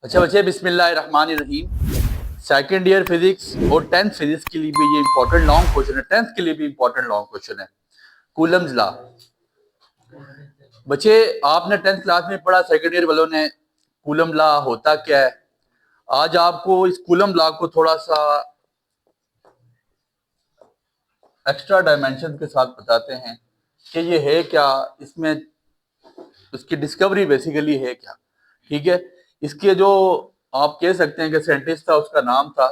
अच्छा बच्चे, बिस्मिल्लाहिर्रहमानिर्रहीम। सेकंड ईयर फिजिक्स और टेंथ फिजिक्स के लिए भी ये इंपॉर्टेंट लॉन्ग क्वेश्चन है। टेंथ के लिए भी इंपॉर्टेंट लॉन्ग क्वेश्चन है। Coulomb's law. बच्चे, आपने टेंथ क्लास में पढ़ा, सेकंड ईयर वालों ने, कूलम लॉ होता क्या है। आज आपको इस कूलम लॉ को थोड़ा सा एक्स्ट्रा डायमेंशन के साथ बताते हैं कि ये है क्या, इसमें उसकी डिस्कवरी बेसिकली है क्या। ठीक है, इसके जो आप कह सकते हैं कि साइंटिस्ट था, उसका नाम था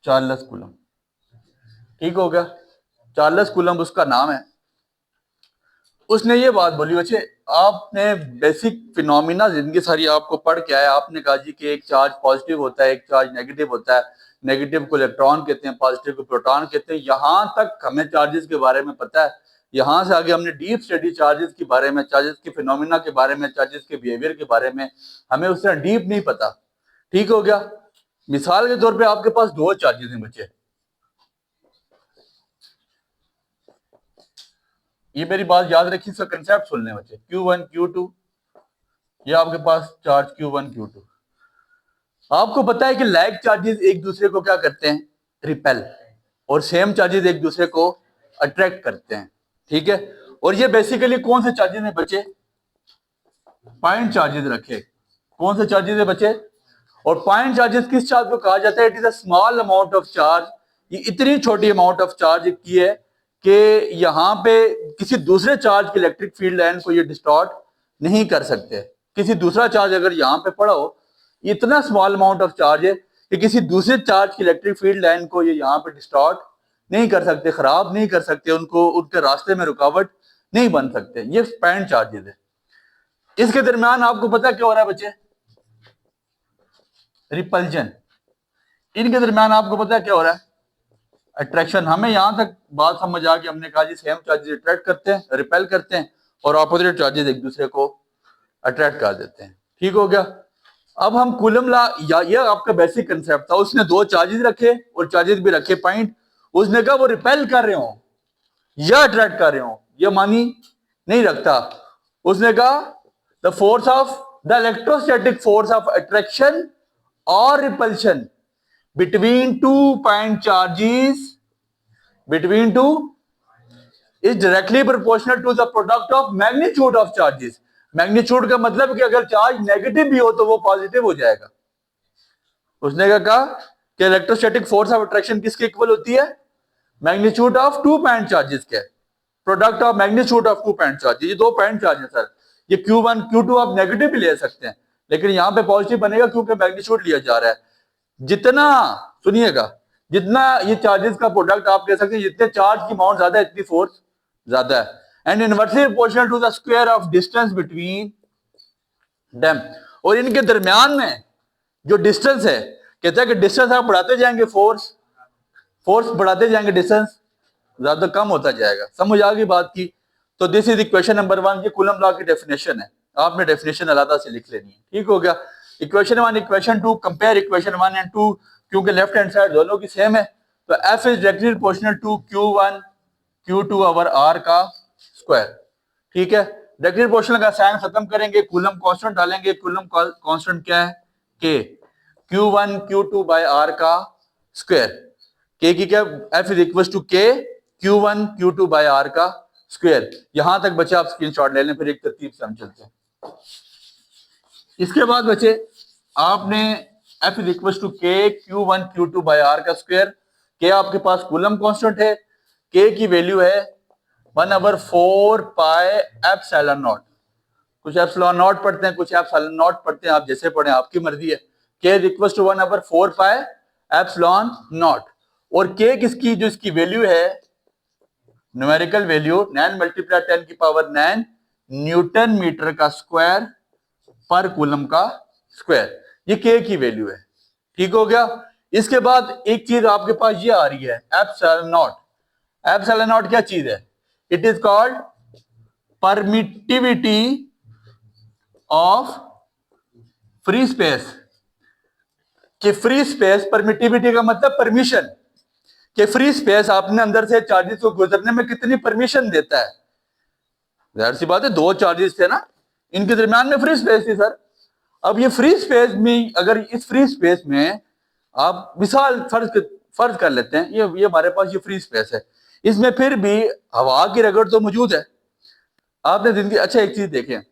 चार्ल्स कूलम। ठीक हो गया, चार्ल्स कूलम उसका नाम है। उसने ये बात बोली, बच्चे आपने बेसिक फिनोमिना जिंदगी सारी आपको पढ़ के आया। आपने कहा जी कि एक चार्ज पॉजिटिव होता है, एक चार्ज नेगेटिव होता है। नेगेटिव को इलेक्ट्रॉन कहते हैं, पॉजिटिव को प्रोटॉन कहते हैं। यहां तक हमें चार्जेस के बारे में पता है। यहां से आगे हमने डीप स्टडी चार्जेस के बारे में, चार्जेस के फिनोमिना के बारे में, चार्जेस के बिहेवियर के बारे में हमें उससे डीप नहीं पता। ठीक हो गया। मिसाल के तौर पे आपके पास दो चार्जेस हैं बच्चे, ये मेरी बात याद रखिए, इसका कंसेप्ट सुन लें बच्चे। Q1 Q2, ये आपके पास चार्ज Q1 Q2। आपको पता है कि लाइक चार्जेस एक दूसरे को क्या करते हैं, रिपेल, और सेम चार्जेस एक दूसरे को अट्रैक्ट करते हैं। ठीक है, और ये बेसिकली कौन से चार्जेस हैं बच्चे, पॉइंट चार्जेस रखे। कौन से चार्जेस है बच्चे, और पॉइंट चार्जेस किस चार्ज को कहा जाता है, it is a small amount of charge. ये इतनी छोटी अमाउंट ऑफ चार्ज की है कि यहाँ पे किसी दूसरे चार्ज की इलेक्ट्रिक फील्ड लाइन को ये डिस्टॉर्ट नहीं कर सकते। किसी दूसरा चार्ज अगर यहाँ पे पड़ा हो, इतना स्मॉल अमाउंट ऑफ चार्ज है कि किसी दूसरे चार्ज की इलेक्ट्रिक फील्ड लाइन को ये यहाँ पे डिस्टॉर्ट नहीं कर सकते, खराब नहीं कर सकते, उनको उनके रास्ते में रुकावट नहीं बन सकते। ये पॉइंट चार्जेस है। इसके दरमियान आपको पता क्या हो रहा है बच्चे, रिपल्जन। इनके दरमियान आपको पता है क्या हो रहा है, अट्रैक्शन। हमें यहां तक बात समझ आ गई, हमने कहा जी सेम चार्जेस अट्रैक्ट करते हैं, रिपेल करते हैं, और ऑपोजिट चार्जेस एक दूसरे को अट्रैक्ट कर देते हैं। ठीक हो गया। अब हम कूलम लॉ, या ये आपका बेसिक कंसेप्ट था। उसने दो चार्जेस रखे और चार्जेस भी रखे पॉइंट। उसने कहा वो रिपेल कर रहे हो या अट्रैक्ट कर रहे हो, ये मानी नहीं रखता। उसने कहा the force of the electrostatic force of attraction और repulsion between two point charges between two is directly proportional to the product of magnitude of charges। Magnitude का मतलब कि अगर चार्ज नेगेटिव भी हो तो वो पॉजिटिव हो जाएगा। उसने क्या कहा कि इलेक्ट्रोस्टैटिक फोर्स ऑफ अट्रैक्शन किसके इक्वल होती है, magnitude of two point charges के, product of magnitude of two point charges. ये दो पॉइंट चार्ज है सर। ये Q1 Q2 आप नेगेटिव भी ले सकते हैं, लेकिन यहां पे पॉजिटिव बनेगा क्योंकि मैग्नीट्यूड लिया जा रहा है। जितना, सुनिएगा, जितना ये चार्जेस का प्रोडक्ट आप कह सकते हैं, जितने चार्ज की अमाउंट ज्यादा है इतनी फोर्स ज्यादा है। And inversely proportional to the square of distance between them. और इनके दरमियान में जो डिस्टेंस है, कहता है कि डिस्टेंस आप बढ़ाते जाएंगे, फोर्स फोर्स बढ़ाते जाएंगे, डिस्टेंस ज्यादा कम होता जाएगा। समझ आ गई बात की। तो दिस इज इक्वेशन नंबर 1, ये कूलम लॉ की डेफिनेशन है। आपने डेफिनेशन अलग से लिख लेनी है। ठीक हो गया। Equation 1 equation 2, compare equation 1 and 2, क्योंकि लेफ्ट हैंड साइड दोनों की सेम है। तो F is directly proportional to Q1 Q2 over R का स्क्वायर। ठीक है, डायरेक्टली प्रोपोर्शनल का साइन खत्म करेंगे, कूलम कांस्टेंट डालेंगे। कूलम कांस्टेंट क्या है, K, Q1 Q2 by R का स्क्वायर। K की क्या, F is equal to K Q1 Q2 by R का स्क्वायर। यहां तक बच्चे आप स्क्रीनशॉट ले लें, फिर एक तरतीब से हम चलते हैं। इसके बाद बच्चे आपने F is equal to K Q1 Q2 by R का स्क्वायर। K आपके पास कूलम कांस्टेंट है, K की वैल्यू है 1/4 पाई एप्सिलॉन नॉट। कुछ एप्सिलॉन नॉट पढ़ते हैं, कुछ एप्सिलॉन नॉट पढ़ते हैं, आप जैसे पढ़ें आपकी मर्जी है। K is equal to 1/4 pi epsilon naught. और K किसकी, जो इसकी वैल्यू है, न्यूमेरिकल वैल्यू 9 मल्टीप्लाई 10 की पावर 9 न्यूटन मीटर का स्क्वायर पर कूलम का स्क्वायर। ये K की वैल्यू है। ठीक हो गया। इसके बाद एक चीज आपके पास ये आ रही है, एप्सिलॉन नॉट। एप्सिलॉन नॉट क्या चीज है, it is called permittivity of free space. कि फ्री स्पेस, परमिटिविटी का मतलब परमिशन, कि फ्री स्पेस आपने अंदर से चार्जेस को गुजरने में कितनी परमिशन देता है। जाहिर सी बात है, दो चार्जेस थे ना, इनके दरमियान में फ्री स्पेस थी सर। अब ये फ्री स्पेस में, अगर इस फ्री स्पेस में आप मिसाल फर्ज कर लेते हैं, ये हमारे पास ये फ्री स्पेस है, इसमें फिर भी हवा की रगड़ तो मौजूद है। आपने जिंदगी, अच्छा एक चीज देखें,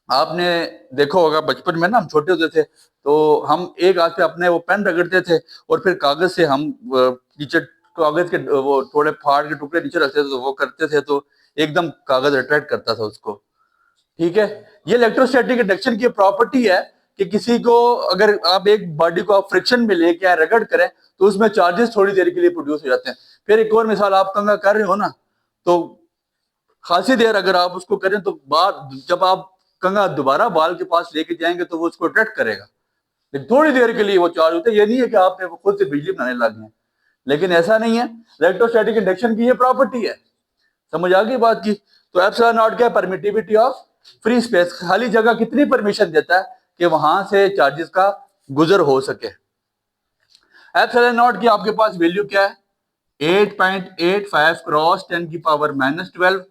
आपने देखा होगा बचपन में ना, हम छोटे होते थे तो हम एक हाथ पे अपने वो पेन रगड़ते थे और फिर कागज से हम नीचे कागज के वो थोड़े फाड़ के टुकड़े नीचे रखते थे, तो वो करते थे तो एकदम कागज अट्रैक्ट करता था उसको। ठीक है, ये इलेक्ट्रोस्टैटिक इंडक्शन की प्रॉपर्टी है कि किसी को, अगर आप एक बॉडी को आप फ्रिक्शन में लेके आए, रगड़ करें, तो उसमें चार्जेस थोड़ी देर के लिए प्रोड्यूस हो जाते हैं। फिर एक और मिसाल, आप कंघा कर रहे हो ना, तो खासी देर अगर आप उसको करें तो बाद जब आप कंघा दोबारा बाल के पास लेके जाएंगे तो वो उसको अट्रैक्ट करेगा, लेकिन थोड़ी देर के लिए वो चार्ज होता है। ये नहीं है कि आपने वो खुद से बिजली बनाने लगे हैं, लेकिन ऐसा नहीं है। इलेक्ट्रोस्टैटिक इंडक्शन की ये प्रॉपर्टी है। समझ आ गई बात की? तो एप्सिलॉन नॉट क्या है? परमिटिविटी ऑफ फ्री स्पेस, खाली जगह कितनी परमिशन देता है कि वहां से चार्जेस का गुजर हो सके। एप्सिलॉन नॉट की आपके पास वैल्यू क्या है? 8.85 क्रॉस 10 की पावर -12।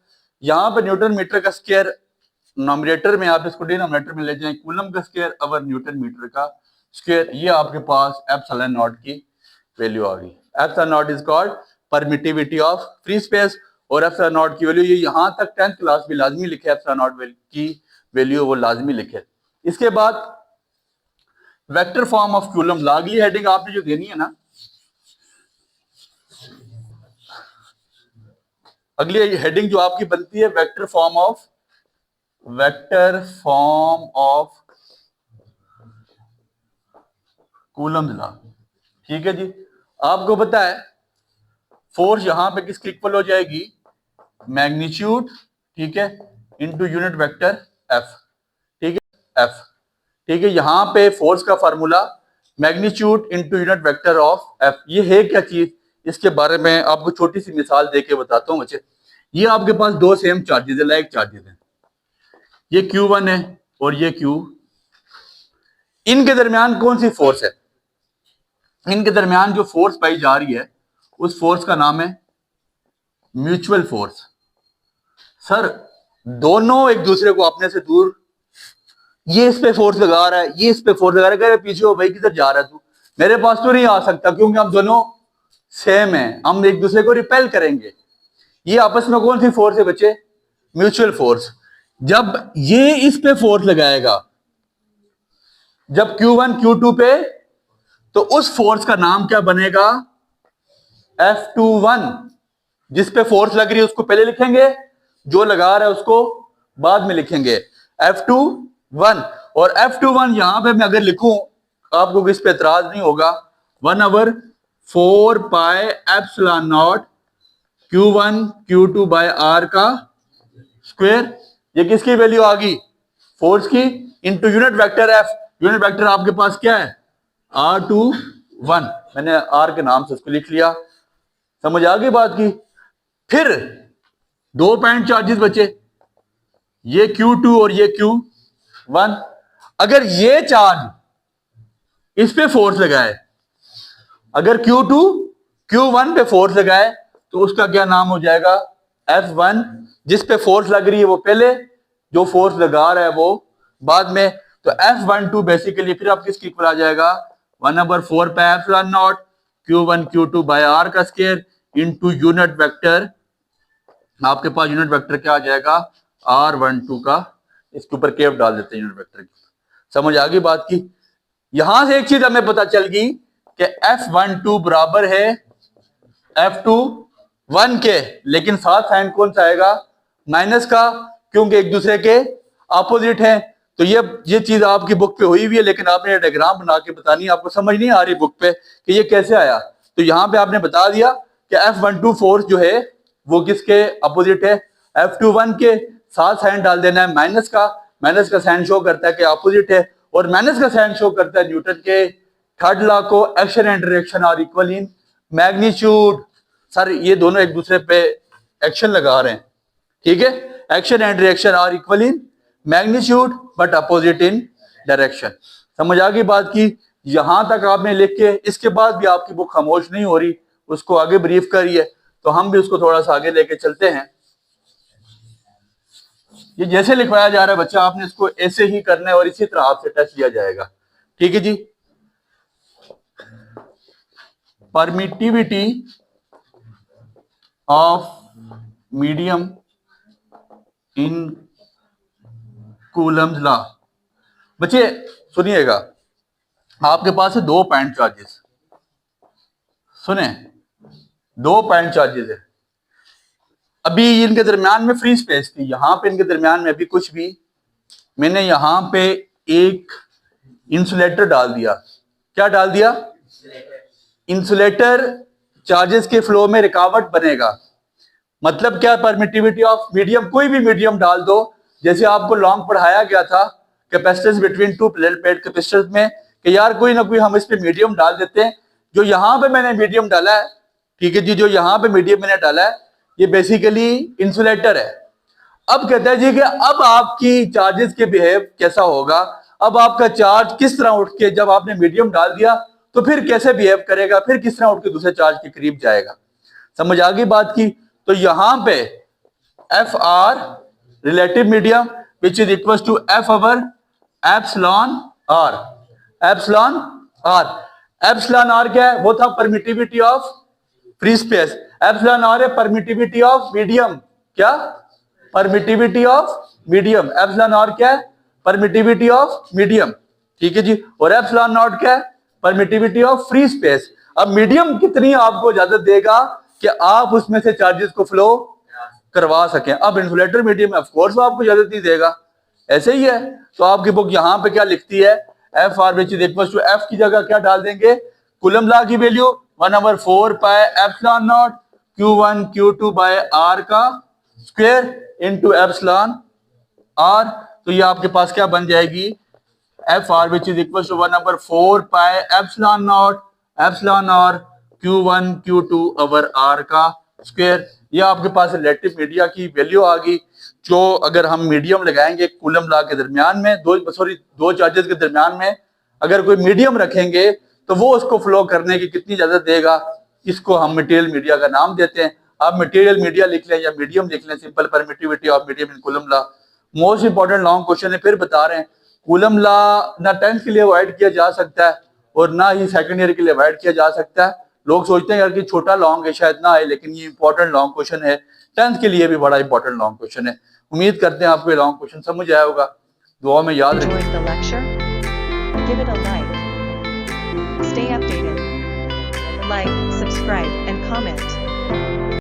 यहां पर न्यूटन मीटर का स्क्वायर नॉमिनेटर में, आप इसको डिनोमिनेटर में ले जाएं, कूलम का स्क्वायर अवर न्यूटन मीटर का स्क्वायर। ये आपके पास एप्सिलॉन नॉट की वैल्यू आ गई। Epsilon not is called permittivity of free space, और एप्सिलॉन नॉट की वैल्यू ये यहां तक 10th क्लास भी लाजमी लिखे, एप्सिलॉन नॉट की वैल्यू वो लाजमी लिखे। इसके बाद vector form of coulomb law, अगली हेडिंग आपने जो देनी है ना, अगली हेडिंग जो आपकी बनती है vector form of coulomb law. ठीक है जी, आपको पता है फोर्स यहां पे किसकी इक्वल हो जाएगी? मैग्नीट्यूड, ठीक है, इनटू यूनिट वेक्टर एफ। ठीक है, एफ। ठीक है, यहां पे फोर्स का formula magnitude into unit vector of F. ये है क्या चीज? इसके बारे में आपको छोटी सी मिसाल देके बताता हूं बच्चे। ये आपके पास दो सेम चार्जेस है, लाइक चार्जेस हैं, ये Q1 है और ये Q। इनके दरमियान कौन सी फोर्स है? इनके दरमियान जो फोर्स पाई जा रही है उस फोर्स का नाम है म्यूचुअल फोर्स। सर दोनों एक दूसरे को अपने से दूर, ये इस पे फोर्स लगा रहा है, ये इस पे फोर्स लगा रहा है, पीछे हो भाई किधर जा रहा है तू, मेरे पास तो नहीं आ सकता, क्योंकि हम दोनों सेम हैं, हम एक दूसरे को रिपेल करेंगे। ये आपस में कौन सी फोर्स है बच्चे? Mutual force. जब ये इस पे फोर्स लगाएगा, जब Q1 Q2 पे, तो उस फोर्स का नाम क्या बनेगा? F21। जिस पे फोर्स लग रही है उसको पहले लिखेंगे, जो लगा रहा है उसको बाद में लिखेंगे, F21। और F21 यहां पे मैं अगर लिखूं, आपको इस पे एतराज नहीं होगा, 1/4 pi epsilon naught Q1 Q2 by R का स्क्वायर। ये किसकी वैल्यू आ गई? फोर्स की, into unit vector F. Unit vector आपके पास क्या है? R21। मैंने R के नाम से उसको लिख लिया। समझ आ गई बात की? फिर दो पॉइंट चार्जेस बचे, ये Q2 और ये Q1। अगर ये चार्ज इस पे फोर्स लगाए, अगर Q2 Q1 पे फोर्स लगाए, तो उसका क्या नाम हो जाएगा? F1। जिस पे फोर्स लग रही है वो पहले, जो फोर्स लगा रहा है वो बाद में। तो F12 बेसिकली फिर आप किसकी इक्वल आ जाएगा? 1/4 pi epsilon naught Q1 Q2 by R का स्क्वायर इनटू यूनिट वेक्टर। आपके पास यूनिट वेक्टर क्या आ जाएगा? R12 का, इसके ऊपर केव डाल देते हैं यूनिट वेक्टर की। समझ आ गई बात की? यहां से एक चीज हमें पता चल गई कि F12 बराबर है F21 के, लेकिन साथ साइन कौन सा आएगा? माइनस का, क्योंकि एक दूसरे के अपोजिट है। तो ये चीज आपकी बुक पे हुई हुई है, लेकिन आपने डायग्राम बना के बतानी है, आपको समझ नहीं आ रही बुक पे कि ये कैसे आया। तो यहां पे आपने बता दिया कि F12 फोर्स जो है वो किसके अपोजिट है? F21 के। साथ साइन डाल देना है माइनस का, माइनस का साइन शो करता है कि अपोजिट है, और माइनस का साइन शो करता है न्यूटन के थर्ड लॉ को, action and reaction are equal in magnitude. Sir ये दोनों एक दूसरे पे एक्शन लगा रहे हैं, ठीक है? Action and reaction are equal in magnitude but opposite in direction. समझ आ गई बात की? यहां तक आपने लिख के, इसके बाद भी आपकी बुक खामोश नहीं हो रही, उसको आगे ब्रीफ करिए, तो हम भी उसको थोड़ा सा आगे लेके चलते हैं। ये जैसे लिखवाया जा रहा है बच्चा, आपने इसको ऐसे ही करना है और इसी तरह आपसे टेस्ट लिया जाएगा। ठीक है जी। Permittivity of medium in Coulomb's law. बच्चे सुनिएगा, आपके पास है 2 पॉइंट चार्जेस। सुने, 2 पॉइंट चार्जेस है। अभी इनके दरमियान में फ्री स्पेस थी, यहां पे इनके दरमियान में अभी कुछ भी, मैंने यहां पे एक इंसुलेटर डाल दिया। क्या डाल दिया? इंसुलेटर चार्जेस के फ्लो में रुकावट बनेगा। मतलब क्या? परमिटिविटी ऑफ मीडियम, कोई भी मीडियम डाल दो। जैसे आपको लॉन्ग पढ़ाया गया था कैपेसिटेंस बिटवीन 2 प्लेट कैपेसिटर्स में, कि यार कोई ना कोई हम इस पे मीडियम डाल देते हैं। जो यहां पे मैंने मीडियम डाला है, ठीक है जी, जो यहां पे मीडियम मैंने डाला है, ये बेसिकली इंसुलेटर है। अब कहता है जी कि अब आपकी चार्जेस के बिहेव कैसा होगा, अब आपका चार्ज किस तरह उठ के, जब आपने मीडियम डाल दिया तो फिर कैसे बिहेव करेगा, फिर किस तरह उठ के दूसरे चार्ज के करीब जाएगा। समझ आ गई बात की? तो यहां पे F R relative medium which is equal to F over epsilon R. Epsilon R, epsilon R क्या है? वो था permittivity of free space. Epsilon R है परमिटिविटी ऑफ मीडियम। क्या? Permittivity of medium. Epsilon R क्या है? Permittivity of medium. ठीक है जी। और एप्सिलॉन नॉट क्या है? Permittivity of free space. अब मीडियम कितनी आपको इजाजत देगा कि आप उसमें से चार्जेस को फ्लो करवा सकें। अब इंसुलेटर मीडियम ऑफ कोर्स आपको इजाजत नहीं देगा, ऐसे ही है। तो आपकी बुक यहां पे क्या लिखती है? F R which is equal to F की जगह क्या डाल देंगे? कूलम लॉ की value 1/4 pi epsilon naught Q1 Q2 by R का स्क्वायर इनटू एप्सिलॉन आर। तो ये आपके पास क्या बन जाएगी? F R which is equal to 1/4 pi epsilon naught epsilon R Q1 Q2 over R का स्क्वायर। ये आपके पास रिलेटिव मीडिया की वैल्यू आ गई, जो अगर हम मीडियम लगाएंगे कूलम लॉ के दरमियान में, दो चार्जेस के दरमियान में अगर कोई मीडियम रखेंगे तो वो उसको फ्लो करने की कितनी इजाजत देगा, इसको हम मटेरियल मीडिया का नाम देते हैं। आप मटेरियल मीडिया लिख लें या मीडियम लिख लें, simple permittivity of medium in coulomb law. Most important long question है, फिर बता रहे हैं। कूलम लॉ ना 10th के लिए अवॉइड किया जा सकता है और ना ही सेकंड ईयर के लिए अवॉइड किया जा सकता है। लोग सोचते हैं यार कि छोटा लॉन्ग है शायद ना आए, लेकिन ये इंपॉर्टेंट लॉन्ग क्वेश्चन है, 10th के लिए भी बड़ा इंपॉर्टेंट लॉन्ग क्वेश्चन है। उम्मीद करते हैं आपको ये लॉन्ग क्वेश्चन समझ आया होगा। दुआ में याद रखें। Stay updated. Like, subscribe, and comment.